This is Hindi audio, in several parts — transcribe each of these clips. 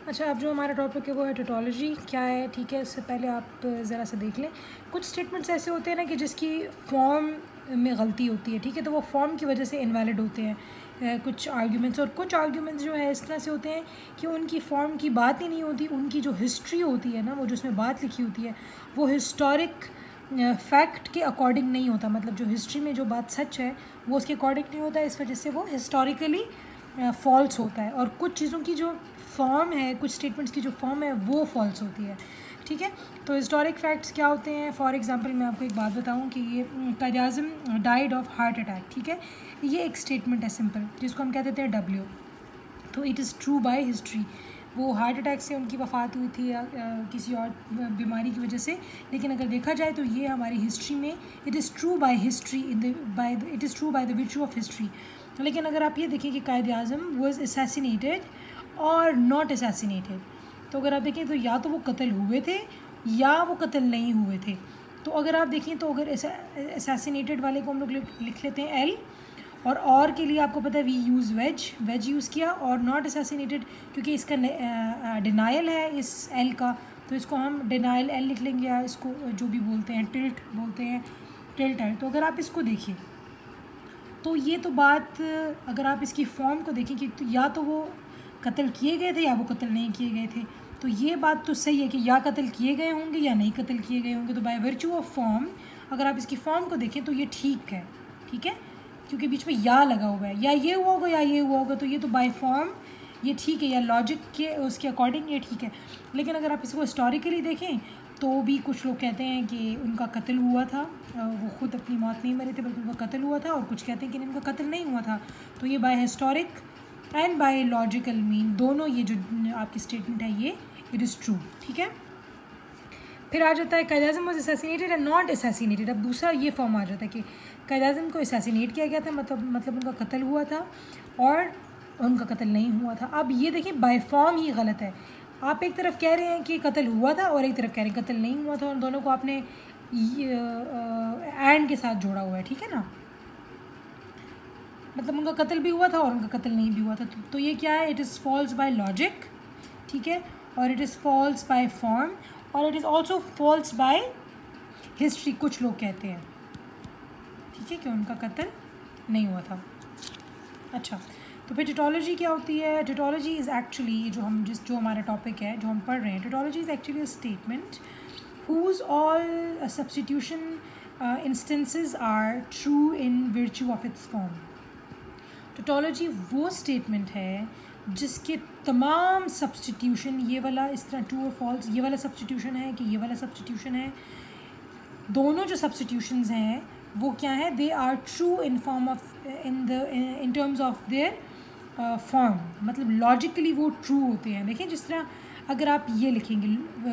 अच्छा, अब जो हमारा टॉपिक है वो है टेटोलॉजी क्या है, ठीक है। इससे पहले आप ज़रा सा देख लें, कुछ स्टेटमेंट्स ऐसे होते हैं ना कि जिसकी फॉर्म में गलती होती है, ठीक है, तो वो फॉर्म की वजह से इनवैलिड होते हैं कुछ आर्ग्यूमेंट्स। और कुछ आर्ग्यूमेंट्स जो है इस तरह से होते हैं कि उनकी फॉर्म की बात ही नहीं होती, उनकी जो हिस्ट्री होती है ना, वो जो उसमें बात लिखी होती है वो हिस्टोरिक फैक्ट के अकॉर्डिंग नहीं होता। मतलब जो हिस्ट्री में जो बात सच है वो उसके अकॉर्डिंग नहीं होता, इस वजह से वो हिस्टोरिकली फॉल्स होता है। और कुछ चीज़ों की जो फॉर्म है, कुछ स्टेटमेंट्स की जो फॉर्म है वो फॉल्स होती है, ठीक है। तो हिस्टोरिक फैक्ट्स क्या होते हैं? फॉर एग्जांपल मैं आपको एक बात बताऊं कि ये Quaid-e-Azam died of heart attack, ठीक है, ये एक स्टेटमेंट है सिंपल, जिसको हम कह देते हैं डब्ल्यू। तो it is true bye history, वो हार्ट अटैक से उनकी वफ़ात हुई थी या किसी और बीमारी की वजह से, लेकिन अगर देखा जाए तो ये हमारी हिस्ट्री में it is true bye history it is true by the virtue of history. लेकिन अगर आप ये देखें कि कायद-ए-आज़म वाज असैसिनेटेड और नॉट असैसिनेटेड, तो अगर आप देखें तो या तो वो कत्ल हुए थे या वो कत्ल नहीं हुए थे। तो अगर आप देखें तो अगर असैसिनेटेड वाले को हम लोग लिख लेते हैं एल, और के लिए आपको पता है वी यूज़ वेज यूज़ किया, और नॉट असैसिनेटेड क्योंकि इसका डिनाइल है इस एल का, तो इसको हम डिनाइल एल लिख लेंगे, या इसको जो भी बोलते हैं टिल्ट बोलते हैं, टिल्ट है। तो अगर आप इसको देखिए तो ये तो बात, अगर आप इसकी फॉर्म को देखें कि तो या तो वो कत्ल किए गए थे या वो कत्ल नहीं किए गए थे, तो ये बात तो सही है कि या कत्ल किए गए होंगे या नहीं कत्ल किए गए होंगे। तो बाय वर्च्यू ऑफ फॉर्म अगर आप इसकी फॉर्म को देखें तो ये ठीक है, ठीक है, क्योंकि बीच में या लगा हुआ है, या ये हुआ होगा या ये हुआ होगा, तो ये तो बाय फॉर्म ये ठीक है, या लॉजिक के उसके अकॉर्डिंग ये ठीक है। लेकिन अगर आप इसको हिस्टोरिकली देखें तो भी कुछ लोग कहते हैं कि उनका कत्ल हुआ था, वो ख़ुद अपनी मौत नहीं मरे थे बल्कि उनका कत्ल हुआ था, और कुछ कहते हैं कि उनका कत्ल नहीं हुआ था। तो ये by historic and by logical mean दोनों ये जो आपकी स्टेटमेंट है ये इट इज़ ट्रू, ठीक है। फिर आ जाता है Quaid-e-Azam was assassinated and not assassinated. अब दूसरा ये फॉर्म आ जाता है कि कायद-ए-आज़म को असैसिनेट किया गया था, मतलब उनका कत्ल हुआ था, और उनका कत्ल नहीं हुआ था। अब ये देखिए बाय फॉर्म ही गलत है। आप एक तरफ कह रहे हैं कि कत्ल हुआ था और एक तरफ कह रहे हैं कत्ल नहीं हुआ था, और दोनों को आपने एंड के साथ जोड़ा हुआ है, ठीक है ना। मतलब उनका कत्ल भी हुआ था और उनका कत्ल नहीं भी हुआ था, तो ये क्या है? It is false by logic, ठीक है, और it is false by form, और it is also false by history, कुछ लोग कहते हैं, ठीक है, कि उनका कत्ल नहीं हुआ था। अच्छा, तो फिर टेटोलॉजी क्या होती है? टेटोलॉजी इज़ एक्चुअली जो हमारा टॉपिक है जो हम पढ़ रहे हैं, टेटोलॉजी is actually a statement whose all substitution instances are true in virtue of its form। टेटोलॉजी वो स्टेटमेंट है जिसके तमाम सब्सटीट्यूशन, ये वाला इस तरह ट्रू और फॉल्स, ये वाला सब्सटीट्यूशन है कि ये वाला सब्सटीट्यूशन है, दोनों जो सब्सटीट्यूशंस हैं वो क्या है? They are true in form of in terms of their form, मतलब लॉजिकली वो ट्रू होते हैं। देखिए जिस तरह अगर आप ये लिखेंगे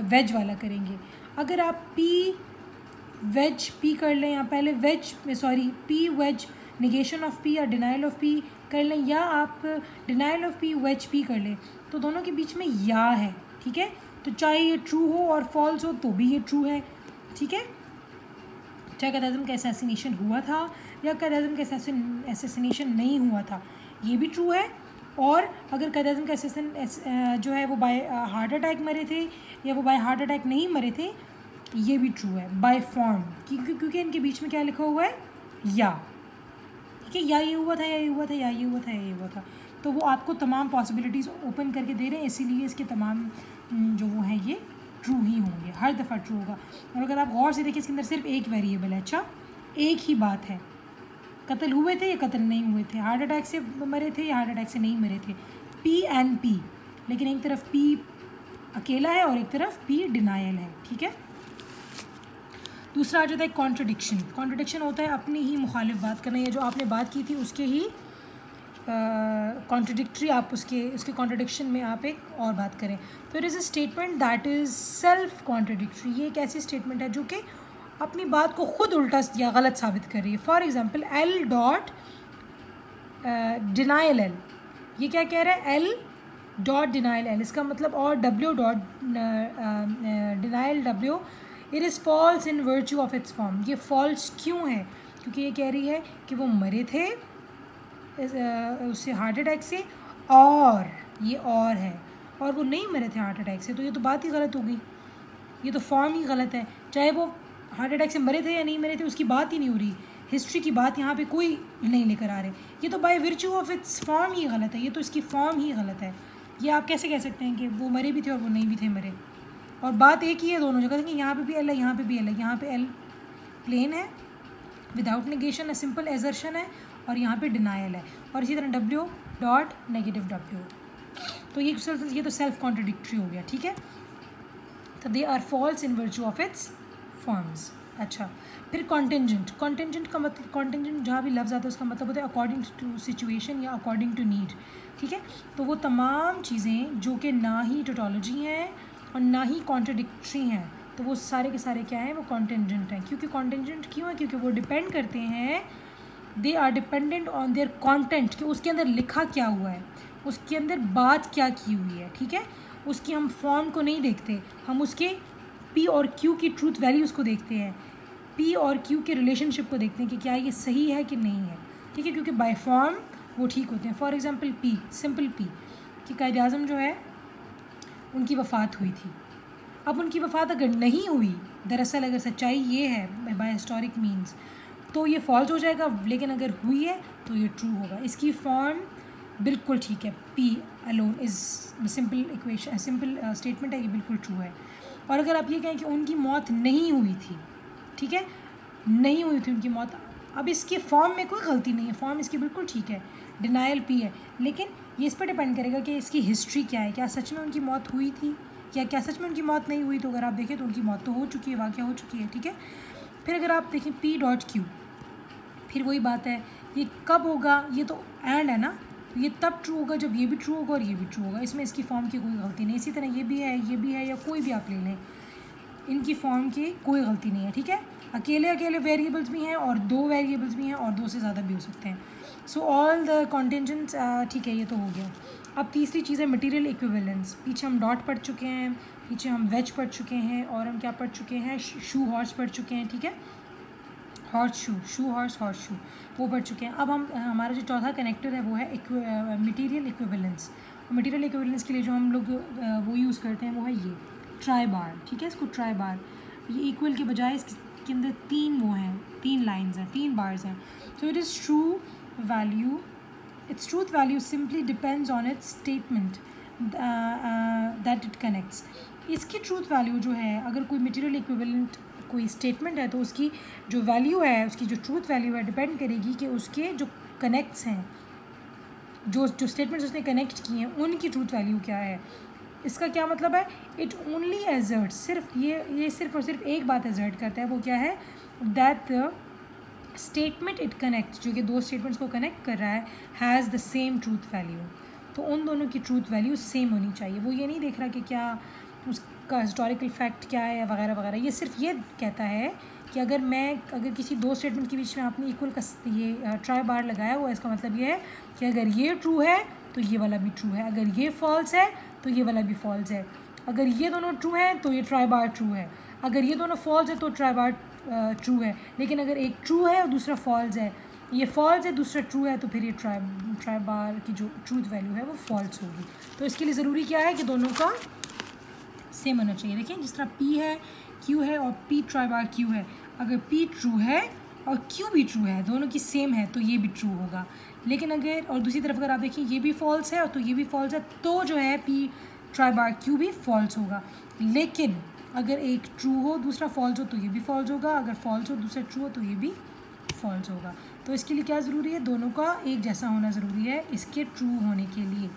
वेज वाला करेंगे, अगर आप वेज पी कर लें, या पहले p wedge negation of p या डिनाइल ऑफ पी कर लें, या आप denial of p wedge p कर लें, तो दोनों के बीच में या है, ठीक है। तो चाहे ये ट्रू हो और फॉल्स हो तो भी ये ट्रू है, ठीक है। चाहे कायद-ए-आज़म का असैसिनेशन हुआ था या कायद-ए-आज़म का असैसिनेशन नहीं हुआ था, ये भी ट्रू है। और अगर कायद-ए-आज़म का असैसिन जो है वो बाय हार्ट अटैक मरे थे या वो बाय हार्ट अटैक नहीं मरे थे, ये भी ट्रू है बाय फॉर्म, क्योंकि इनके बीच में क्या लिखा हुआ है? या, ठीक है, या ये हुआ था या ये हुआ था या ये हुआ था या ये हुआ था। तो वो आपको तमाम पॉसिबिलिटीज़ ओपन करके दे रहे हैं, इसीलिए इसके तमाम जो वो हैं ये ट्रू ही होंगे, हर दफ़ा ट्रू होगा। और अगर आप गौर से देखिए इसके अंदर सिर्फ एक वेरिएबल है, अच्छा एक ही बात है, कत्ल हुए थे या कत्ल नहीं हुए थे, हार्ट अटैक से मरे थे या हार्ट अटैक से नहीं मरे थे, पी एंड पी, लेकिन एक तरफ पी अकेला है और एक तरफ पी डिनाइल है, ठीक है। दूसरा आ जाता है कॉन्ट्रडिक्शन। कॉन्ट्रडिक्शन होता है अपनी ही मुखालिफ बात करना, या जो आपने बात की थी उसके ही कॉन्ट्रडिक्टरी, आप उसके कॉन्ट्रडिक्शन में आप एक और बात करें। तो it is a statement that is self contradictory. ये एक ऐसी स्टेटमेंट है जो कि अपनी बात को खुद उल्टा या गलत साबित कर रही है। For example L dot denial L, ये क्या कह रहा है? एल डॉट डिनाइल एल, इसका मतलब, और W dot denial W, it is false in virtue of its form. ये फॉल्स क्यों है? क्योंकि ये कह रही है कि वो मरे थे उससे हार्ट अटैक से, और ये और है, और वो नहीं मरे थे हार्ट अटैक से, तो ये तो बात ही गलत हो गई, ये तो फॉर्म ही गलत है। चाहे वो हार्ट अटैक से मरे थे या नहीं मरे थे उसकी बात ही नहीं हो रही, हिस्ट्री की बात यहाँ पे कोई नहीं लेकर आ रहे। ये तो by virtue of its form ही गलत है, ये तो इसकी फॉर्म ही गलत है। ये आप कैसे कह सकते हैं कि वो मरे भी थे और वो नहीं भी थे मरे, और बात एक ही है दोनों जगह कि यहाँ पे भी एल है, यहाँ पे भी एल है। यहाँ पे एल प्लेन है विदाउट नेगेशन है, सिंपल एजर्शन है, और यहाँ पे डिनायल है, और इसी तरह डब्ल्यू डॉट नेगेटिव डब्ल्यू। तो ये तो सेल्फ कॉन्ट्रडिक्टरी हो गया, ठीक है। तो they are false in virtue of its forms. अच्छा, फिर कॉन्टेंजेंट। कॉन्टेंजेंट का मतलब, कॉन्टेंजेंट जहाँ भी लफ्ज़ आता है उसका मतलब होता है अकॉर्डिंग टू सिचुएशन या अकॉर्डिंग टू नीड, ठीक है। तो वो तमाम चीज़ें जो कि ना ही टोटोलॉजी हैं और ना ही कॉन्ट्रडिक्टरी हैं, तो वो सारे के सारे क्या हैं, वो कॉन्टेंजेंट हैं। क्योंकि कॉन्टेंजेंट क्यों है, क्योंकि वो डिपेंड करते हैं, they are dependent on their content, कि उसके अंदर लिखा क्या हुआ है, उसके अंदर बात क्या की हुई है, ठीक है। उसकी हम फॉर्म को नहीं देखते, हम उसके पी और क्यू की ट्रूथ वैल्यूज़ को देखते हैं, पी और क्यू के रिलेशनशिप को देखते हैं कि क्या ये सही है कि नहीं है, ठीक है। क्योंकि बाय फॉर्म वो ठीक होते हैं। For example P, simple P कि कायद आज़म जो है उनकी वफ़ात हुई थी। अब उनकी वफ़ात अगर नहीं हुई, दरअसल अगर सच्चाई ये है बाय हिस्टोरिक मीन्स, तो ये फॉल्स हो जाएगा, लेकिन अगर हुई है तो ये ट्रू होगा। इसकी फॉर्म बिल्कुल ठीक है, P alone is simple equation, simple statement है, ये बिल्कुल ट्रू है। और अगर आप ये कहें कि उनकी मौत नहीं हुई थी, ठीक है, नहीं हुई थी उनकी मौत, अब इसकी फॉर्म में कोई गलती नहीं है, फॉर्म इसकी बिल्कुल ठीक है, डिनायल पी है, लेकिन ये इस पर डिपेंड करेगा कि इसकी हिस्ट्री क्या है, क्या सच में उनकी मौत हुई थी या क्या सच में उनकी मौत नहीं हुई। तो अगर आप देखें तो उनकी मौत तो हो चुकी है, वाक़या हो चुकी है, ठीक है। फिर अगर आप देखें पी डॉट क्यू, फिर वही बात है, ये कब होगा, ये तो एंड है ना, तो ये तब ट्रू होगा जब ये भी ट्रू होगा और ये भी ट्रू होगा, इसमें इसकी फॉर्म की कोई गलती नहीं। इसी तरह ये भी है, ये भी है, या कोई भी आप ले लें, इनकी फॉर्म की कोई गलती नहीं है, ठीक है। अकेले अकेले वेरिएबल्स भी हैं और दो वेरिएबल्स भी हैं और दो से ज़्यादा भी हो सकते हैं। सो ऑल द कॉन्टेंजेंट्स, ठीक है, ये तो हो गया। अब तीसरी चीज़ है मटीरियल इक्विवेलेंस। पीछे हम डॉट पढ़ चुके हैं, पीछे हम वेज पढ़ चुके हैं, और हम क्या पढ़ चुके हैं, शू हॉर्स पढ़ चुके हैं, ठीक है, हॉर्स शू, शू हॉर्स हॉर्स शू, वो पढ़ चुके हैं। अब हम हमारा जो चौथा कनेक्टर है वो है मटीरियल इक्विवेलेंस। मटीरियल इक्विवेलेंस के लिए जो हम लोग वो यूज़ करते हैं वो है ये ट्राई बार, ठीक है, इसको ट्राई बार, ये इक्वल के बजाय इसके अंदर तीन वो हैं, तीन लाइंस हैं, तीन बार्स हैं। So it is true value, its truth value simply depends on it's statement that it connects. इसकी ट्रूथ वैल्यू जो है, अगर कोई मटीरियल इक्विवेलेंट कोई स्टेटमेंट है तो उसकी जो वैल्यू है, उसकी जो ट्रूथ वैल्यू है, डिपेंड करेगी कि उसके जो कनेक्ट्स हैं, जो स्टेटमेंट्स उसने कनेक्ट किए हैं, उनकी ट्रूथ वैल्यू क्या है। इसका क्या मतलब है, इट ओनली एजर्ट, सिर्फ ये सिर्फ और सिर्फ एक बात एजर्ट करता है, वो क्या है, that the statement it connects, जो कि दो स्टेटमेंट्स को कनेक्ट कर रहा है, has the same truth value. तो उन दोनों की ट्रूथ वैल्यू सेम होनी चाहिए। वो ये नहीं देख रहा कि क्या उसका हिस्टोरिकल फैक्ट क्या है वगैरह वगैरह, ये सिर्फ ये कहता है कि अगर किसी दो स्टेटमेंट के बीच में आपने इक्वल का ये ट्राई बार लगाया हुआ है, इसका मतलब ये है कि अगर ये ट्रू है तो ये वाला भी ट्रू है, अगर ये फॉल्स है तो ये वाला भी फॉल्स है, अगर ये दोनों ट्रू हैं तो ये ट्राई बार ट्रू है, अगर ये दोनों फॉल्स है तो ट्राई बार ट्रू है। लेकिन अगर एक ट्रू है और दूसरा फॉल्स है, ये फॉल्स है दूसरा ट्रू है, तो फिर ये ट्राई बार की जो ट्रूथ वैल्यू है वो फॉल्स होगी। तो इसके लिए ज़रूरी क्या है कि दोनों का सेम होना चाहिए। देखिए जिस तरह पी है, क्यू है और पी ट्राई बार क्यू है, अगर पी ट्रू है और क्यू भी ट्रू है, दोनों की सेम है, तो ये भी ट्रू होगा। लेकिन अगर और दूसरी तरफ अगर आप देखिए ये भी फॉल्स है और तो ये भी फॉल्स है, तो जो है पी ट्राई बार क्यू भी फॉल्स होगा। लेकिन अगर एक ट्रू हो दूसरा फॉल्स हो तो ये भी फॉल्स होगा, अगर फॉल्स हो दूसरा ट्रू हो तो ये भी फॉल्स होगा। तो इसके लिए क्या ज़रूरी है, दोनों का एक जैसा होना ज़रूरी है इसके ट्रू होने के लिए।